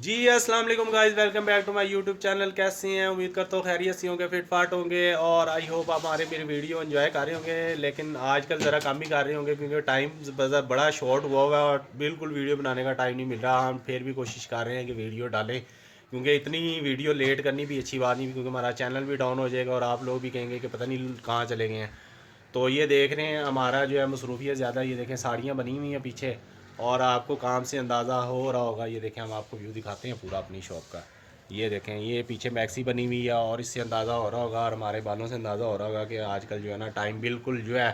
जी अस्सलाम वालेकुम guys, welcome back to my YouTube channel. कैसे हैं? उम्मीद करता हूँ खैरियत से होंगे, फिट फाट होंगे और आई होप आप हमारे मेरी वीडियो एंजॉय कर रहे होंगे। लेकिन आजकल ज़रा कम ही कर रहे होंगे क्योंकि टाइम बड़ा शॉर्ट हुआ है और बिल्कुल वीडियो बनाने का टाइम नहीं मिल रहा। हम फिर भी कोशिश कर रहे हैं कि वीडियो डालें क्योंकि इतनी वीडियो लेट करनी भी अच्छी बात नहीं, क्योंकि हमारा चैनल भी डाउन हो जाएगा और आप लोग भी कहेंगे कि पता नहीं कहाँ चले गए हैं। तो ये देख रहे हैं हमारा जो है मसरूफियत ज़्यादा। ये देखें साड़ियाँ बनी हुई हैं पीछे और आपको काम से अंदाज़ा हो रहा होगा। ये देखें हम आपको व्यू दिखाते हैं पूरा अपनी शॉप का। ये देखें ये पीछे मैक्सी बनी हुई है और इससे अंदाज़ा हो रहा होगा और हमारे बालों से अंदाज़ा हो रहा होगा कि आजकल जो है ना टाइम बिल्कुल जो है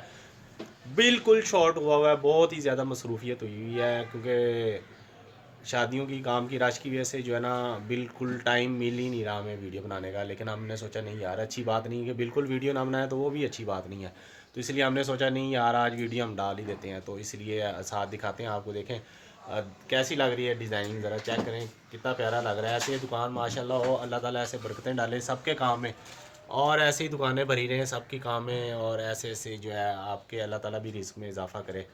बिल्कुल शॉर्ट हुआ है। बहुत ही ज़्यादा मसरूफियत हुई है क्योंकि शादियों की काम की रश की वजह से जो है ना बिल्कुल टाइम मिल ही नहीं रहा हमें वीडियो बनाने का। लेकिन हमने सोचा नहीं यार, अच्छी बात नहीं है कि बिल्कुल वीडियो ना बनाए, तो वो भी अच्छी बात नहीं है। तो इसलिए हमने सोचा नहीं यार, आज वीडियो हम डाल ही देते हैं। तो इसलिए साथ दिखाते हैं आपको। देखें कैसी लग रही है डिज़ाइनिंग, ज़रा चेक करें कितना प्यारा लग रहा है। ऐसे दुकान माशाल्लाह हो, अल्लाह ताला ऐसे बरकतें डाले सबके काम में और ऐसे ही दुकानें भरी रहे सबकी काम में और ऐसे ऐसे जो है आपके अल्लाह ताला भी रिस्क में इजाफा करे।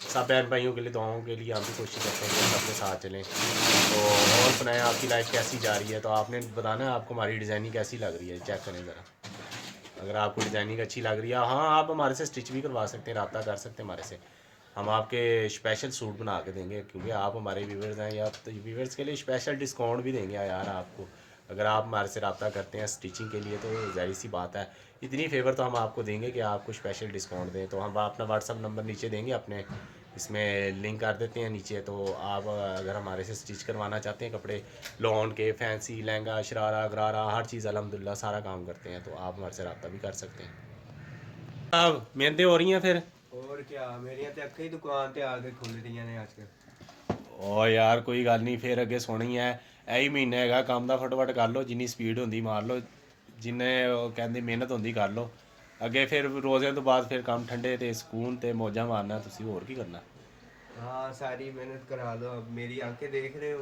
सब बहन भाइयों के लिए दुआओं के लिए हम भी कोशिश करते हैं कि सबके साथ चलें। तो और सुनाएं आपकी लाइफ कैसी जा रही है। तो आपने बताना है आपको हमारी डिज़ाइनिंग कैसी लग रही है, चेक करें ज़रा। अगर आपको डिज़ाइनिंग अच्छी लग रही है, हाँ आप हमारे से स्टिच भी करवा सकते हैं, रब्ता कर सकते हैं हमारे से। हम आपके स्पेशल सूट बना के देंगे क्योंकि आप हमारे व्यूवर्स हैं। या तो व्यूवर्स के लिए स्पेशल डिस्काउंट भी देंगे यार आपको, अगर आप हमारे से रब्ता करते हैं स्टिचिंग के लिए। तो जाहिर सी बात है इतनी फेवर तो हम आपको देंगे कि आपको स्पेशल डिस्काउंट दें। तो हम अपना व्हाट्सअप नंबर नीचे देंगे, अपने इसमें लिंक कर देते हैं नीचे। तो आप अगर हमारे से स्टिच करवाना चाहते हैं कपड़े लॉन के, फैंसी, लहंगा, शरारा, गरारा, हर चीज़ अल्हम्दुलिल्लाह सारा काम करते हैं। तो आप हमारे से रब्ता भी कर सकते हैं। अब मेहनतें हो रही हैं फिर। और क्या मेरिया ते अक्खे ही दुकान ते आके खुल रही ने आजकल। और यार कोई गल नहीं, फिर अगे सोनी है। यही महीना है काम का, फटाफट कर लो, जिनी स्पीड होंगी मार लो, जिन्हें कहते मेहनत होंगी कर लो। अगे फिर रोज़िਆਂ तो बाद फिर काम ठंडे ते सुकून ते मौजा मारना, तुसी होर की करना। हाँ सारी मेहनत करा लो। अब मेरी आंखें देख रहे हो,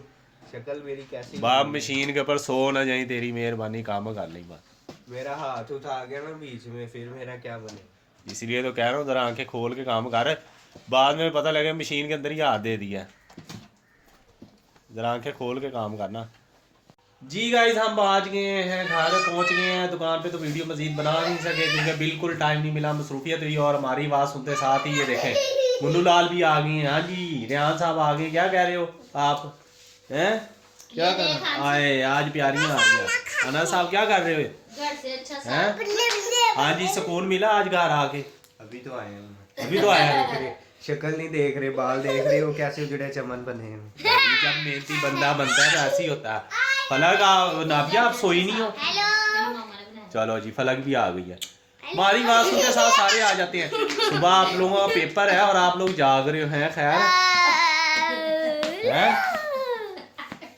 शक्ल मेरी कैसी हो बाप गई है। मशीन के ऊपर सो ना जाई, तेरी मेहरबानी काम कर ली बात। मेरा हाथ उठा गया ना बीच में, फिर मेरा क्या बने। इसलिए तो कह रहा हूँ जरा आंखें खोल के काम कर, बाद में पता लगे मशीन के अंदर ही हाथ दे दिया। जरा आंखें खोल के काम करना। जी गाइस हम पहुँच गए हैं, घर पहुँच गए हैं दुकान पे। तो वीडियो मजीद बना नहीं सके क्योंकि बिल्कुल टाइम नहीं मिला, मसरूफियत हुई। और हमारी आवाज़ सुनते साथ ही ये देखें मुन्नू लाल भी आ गए हैं। हाँ जी रेहान साहब आ गए। क्या कह रहे हो आप हैं? क्या कर रहे आए आज प्यारियाँ आ गई। अना साहब क्या कर रहे हो हैं? हाँ जी सुकून मिला आज घर आके। अभी तो आए हैं, अभी तो आया देख रहे, शक्ल नहीं देख रहे, बाल देख रहे हो कैसे उजड़े चमन बने हैं। जब मेहनती बंदा बनता है तो ऐसे ही होता है। फलक नाबिया आप सोई नहीं हो? चलो जी फलक भी आ गई है। हमारी बात सुनते साथ सारे आ जाते हैं। सुबह आप लोगों का पेपर है और आप लोग जाग रहे हैं। खैर है?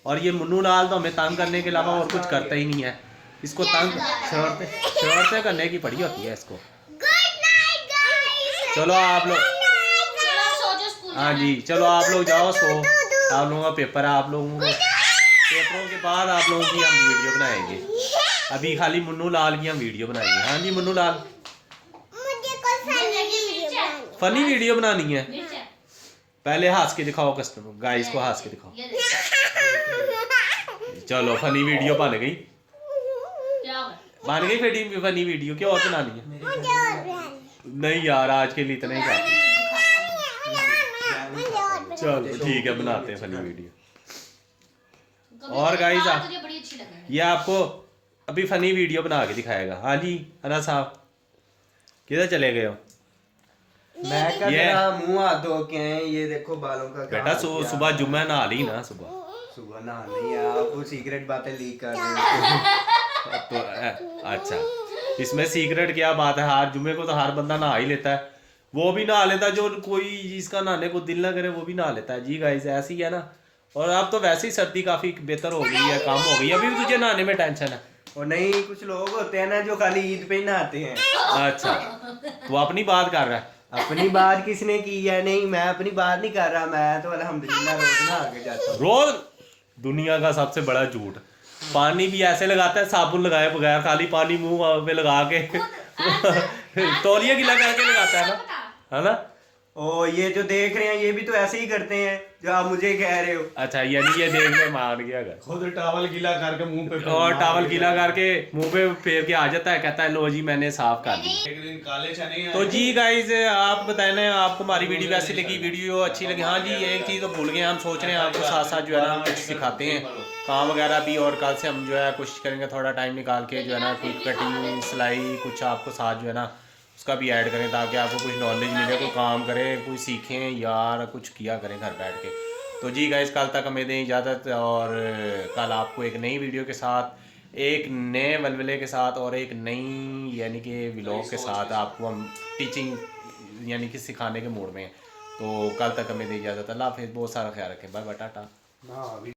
और ये मुन्नू लाल तो हमें तंग करने के अलावा और कुछ करता ही नहीं है। इसको तंग शरारतें करने की पड़ी होती है इसको। चलो आप लोग, हाँ जी चलो आप लोग जाओ सो। आप लोगों का पेपर है, आप लोगों को पेपरों के बाद आप लोगों की हम वीडियो बनाएंगे। अभी खाली मुन्नू लाल की हम वीडियो बनाएंगे। हाँ जी मुन्नू लाल फनी वीडियो बनानी है। पहले हंस के दिखाओ कस्टमर गाइस को, हंस के दिखाओ। चलो फनी वीडियो बन गई, बन गई फनी वीडियो। क्या और बनानी है? नहीं यार आज के लिए इतना ही काफी। चलो ठीक है बनाते हैं फनी वीडियो। और गाइस ये आपको अभी फनी वीडियो बना के दिखाएगा। हाँ जी अना साहब किधर चले गए हो? मैं क्या तेरा मुंह हाथ धो के आए, ये देखो बालों का बेटा सुबह जुम्मे नहा ली ना। सुबह सुबह नहा नहीं है, आप वो सीक्रेट बातें लीक कर रहे हो। तो अच्छा इसमें सीक्रेट क्या बात है? हर जुम्मे को तो हर बंदा नहा ही लेता है। वो भी नहा लेता है, जो कोई जिसका नहाने को दिल ना करे वो भी नहा लेता है। जी गाइस ऐसी है ना। और अब तो वैसे ही सर्दी काफी बेहतर हो गई है, कम हो गई। अभी भी तुझे नहाने में टेंशन है? और नहीं कुछ लोग होते हैं ना जो खाली ईद पे ही नहाते हैं। अच्छा तो अपनी बात कर रहा है। अपनी बात किसने की है? नहीं मैं अपनी बात नहीं कर रहा, मैं तो अल्हम्दुलिल्लाह रोज नहा के जाता हूँ। रोज दुनिया का सबसे बड़ा झूठ। पानी भी ऐसे लगाता है साबुन लगाए बगैर, खाली पानी मुंह पे लगा के तौलिया गीला करके लगाता है ना, है ना? ओ ये जो देख रहे हैं ये भी तो ऐसे ही करते हैं जो आप मुझे कह रहे हो। अच्छा यानी ये देखने मान गया अगर खुद टावल गीला करके मुंह पे और टावल गीला करके मुंह पे फेर के आ जाता है, कहता है लो जी मैंने साफ कर दी। एक दिन काले चने तो जी गाइज आप बताए ना आपको हमारी वीडियो कैसी लगी, वीडियो अच्छी लगी? हाँ जी एक चीज़ तो भूल गए, हम सोच रहे हैं आपको साथ साथ जो है ना कुछ सिखाते हैं काम वगैरह भी, और कल से हम जो है कोशिश करेंगे थोड़ा टाइम निकाल के जो है ना कोई कटिंग सिलाई कुछ आपको साथ जो है ना उसका भी ऐड करें ताकि आपको कुछ नॉलेज मिले, कोई काम करें, कोई सीखें यार, कुछ किया करें घर बैठ के। तो जी गाइस कल तक हमें दें इजाज़त, और कल आपको एक नई वीडियो के साथ, एक नए वलवले के साथ और एक नई यानी कि व्लॉग के साथ आपको हम टीचिंग यानी कि सिखाने के मूड में हैं। तो कल तक हमें दें इजाज़त, अल्लाह हाफिज़, बहुत सारा ख्याल रखें, बाय बाय टाटा। ना